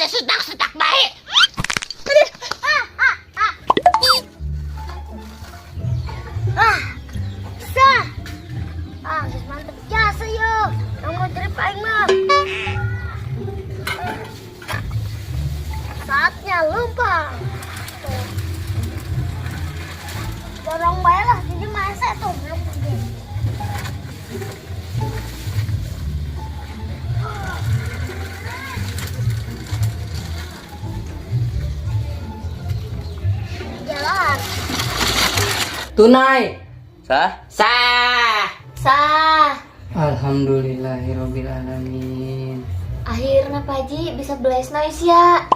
setak-setak baik. Bisa. Geus mantep jasa yuk. Nongol dari paling mah. Saatnya lumpang. Tuh. Dorong bae lah, jadi masa tuh belum pergi. Jalan. Tunai. Sah? Sah. Alhamdulillahirobbilalamin. Akhirnya Pak Haji bisa beles noise ya.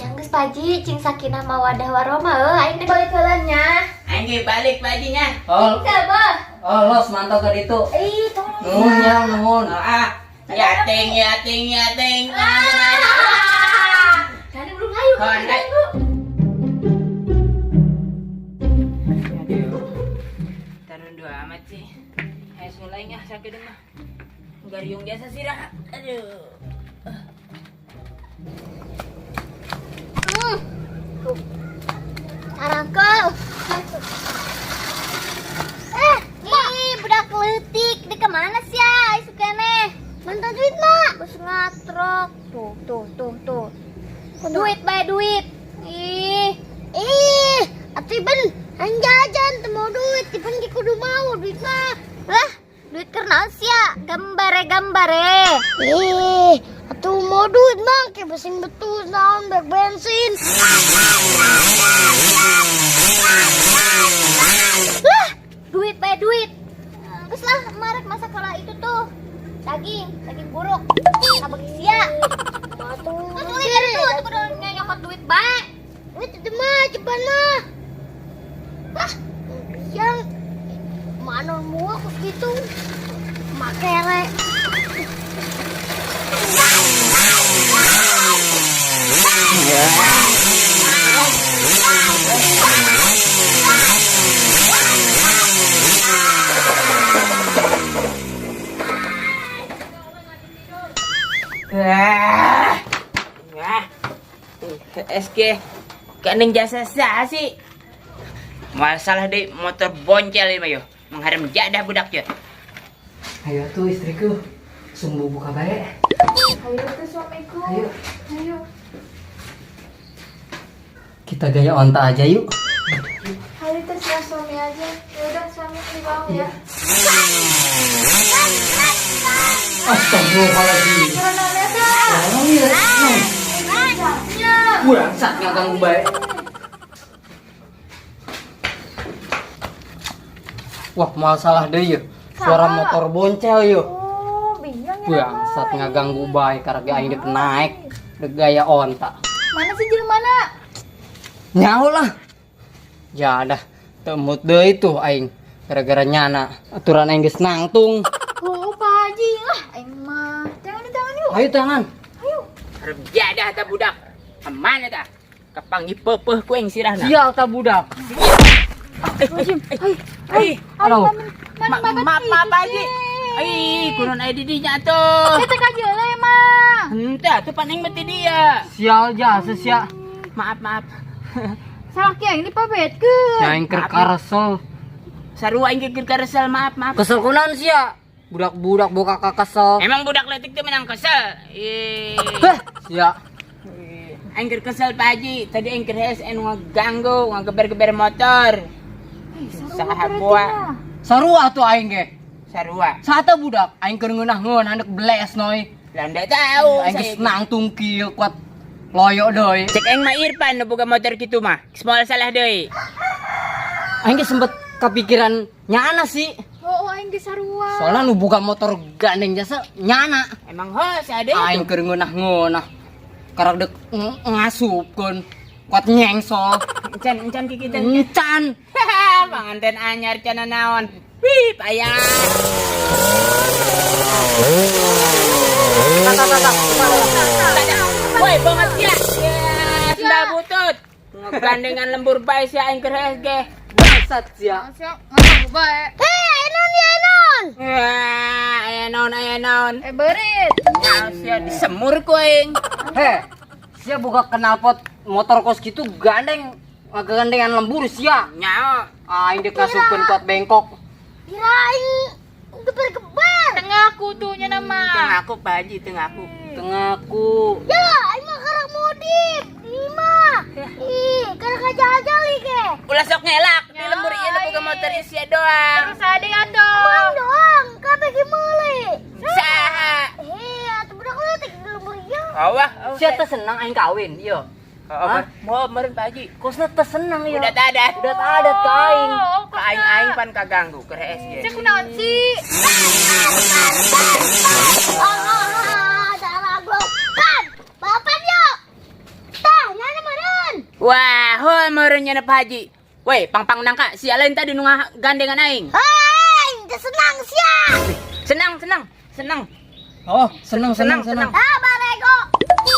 Yang geus Pak Haji cing sakinah mawadah warahmah aing teh balik heulanya. Aing balik bajinya. Oh, Coba. los mantap ke ditu. Ih, tolong. Nuhun ya, nuhun. Ya ting. Kan belum ayo. Handai. Aduh. Tarun dua amat sih. Mulainya sakit mah. Gariung biasa sih dah. Aduh. Arangkel. Ih, budak leutik. Di kemana sih ya? Isu keneh. Mantan duit mak. Bos ngatrok. Tuh. Duit bae duit. Ih, atuh ben anjajan teu mau duit. Tipen ki kudu mau duit mah. Lah, duit kernaon sih ya? Gambare. Atuh mau duit mah ke besing betul naon bek bensin. Lah, duit bae duit. Geus lah marek masa kala itu tuh. Daging buruk. Ka bagi sia. Atuh. Tuh kudu nyokot duit bae. Duit itu mah ceban mah. Lah, yang mana mua kok gitu. Makere. SG kening jasa sah sih. Masalah deh motor boncel ini yo. Mengharem jadah budak ya. Ayo tuh istriku, sumbu buka bae. Ayo tuh suamiku. Ayo. Kita gaya onta aja yuk. Ayo terserah suami aja. Yaudah suami di bawah ya. Astagfirullahaladzim. Kurang sak ngaganggu bae. Wah, masalah deh ya. Suara motor boncel yuk. Oh, bingung ya. Bangsat ngaganggu bae karena aing dek naik dek gaya onta. Mana sih mana? Nyaho lah. Ya dah, temut deui tuh aing gara-gara nyana. Aturan aing geus nangtung. Oh, Pak Haji lah, aing mah. Tangan yuk. Ayo tangan. Ayo. Harem jadah ta budak. Kemana ta? Kepanggi peupeung ku ing sirahna. Sial ta budak. Aduh. Maaf Haji. Kurun aya di dinya atuh. Kita kajeule mah. Henteu atuh paning mati dia. Sial jasa sia. Maaf. Salaki yang ini pabetkeun. Aing keur karesel. Sarua aing keur karesel, maaf. Kesel kunaon sia? Budak-budak boga kakesel. Emang budak letik teh menang kesel. Heh, sia. Aing keur kesel Pak Haji. Tadi aing keur HSN ngaganggu, ngageber-geber motor. Saha buah. Sarua tuh aing ge. Sarua. Sata budak aing keur ngeunah handek beles noy. Landa tahu. Aing geus nangtung kieu kuat loyo deui. Cek aing mah Irfan nu boga motor kitu mah. Semua salah deui. Aing ge sempet kepikiran nyana sih. Oh, aing ge sarua. Soalnya nu buka motor gandeng jasa nyana. Emang hos ada Aing keur ngeunah. Karek dek ngasupkeun kuat nyengsol. Encan kikitu. Encan. Panganten anyar cenah naon. Wih, payah. Woi, banget ya. Sudah butut. Gandengan lembur bae si aing keur HSG. Bangsat sia. Ngomong bae. Enon. Wah, aya naon. Berit. Nyaos ya disemur ku aing. He. sia buka knalpot motor kos gitu gandeng gandengan lembur sia. Nyaho. Aing dek ngasupkeun kuat bengkok. Kirain geber-geber. Tengahku tuhnya nama. Tengah aku Pak Haji, tengah aku. Tengahku. Ya, aing mah karang modif. Lima. Ih, karang ngajal-ajali ke. Ulah sok ngelak, di lembur ieu nu boga motor isia doang. Terus ada atuh. Abang doang, kabeh ge meuli. Saha? Atuh budak leutik di lembur ieu. Awah, Sia teh senang aing kawin, ieu. Mau meureun Pak Haji. Kosna teh senang ieu. Udah tadat. Udah adat ka aing. Ka aing pan kaganggu ke SG. Cek kunaon sih? Darah glok. Kan, bapak yuk. Tah, nyana meureun. Wah, heuh meureun nya Pak Haji. Weh, pang nangka si lain tadi nu gandengan aing. Hai, teu senang sia. Senang. Oh, senang. Ah, barego.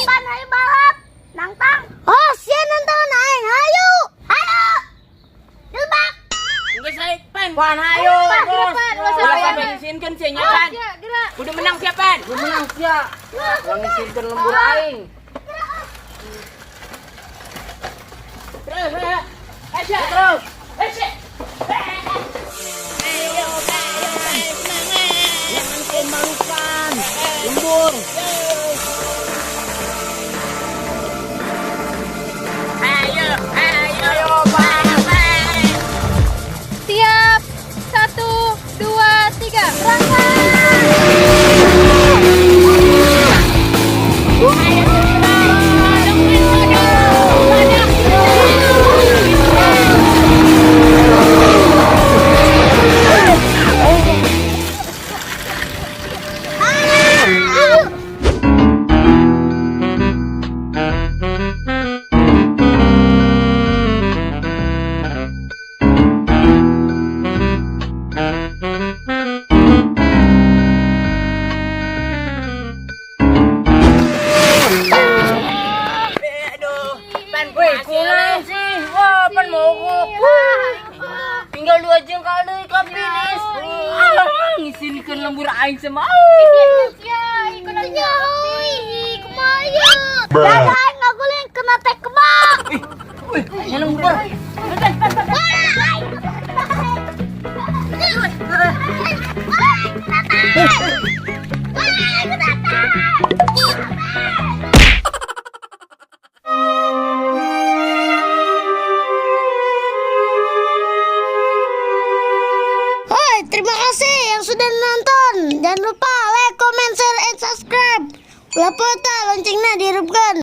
Pan hayu balap. Nangtang. Oh, sia nonton aing. Hayu. Dilbak. Geus sae pan. Pan hayo, bos. Ulah sampai ngisinkeun sia nya pan. Kudu menang siapaan? Lu menang sia. Lang ngisirkeun lembur aing. Terus. Aja. Terus. Aja. Jangan kau malukan. Lembur. Ayo. Siap. 1, 2, 3. Berangkat. Kunaon sih? Wah, pan mogok. Tinggal 2 jengkal deui ka finish. Ngisinkeun lembur aing sama. Kumaha? Dadah aing ngaguling kena teh kebak. Nya lembur. Terima kasih yang sudah nonton. Jangan lupa like, comment, share, and subscribe. Ulah peta loncengnya dihirupkan.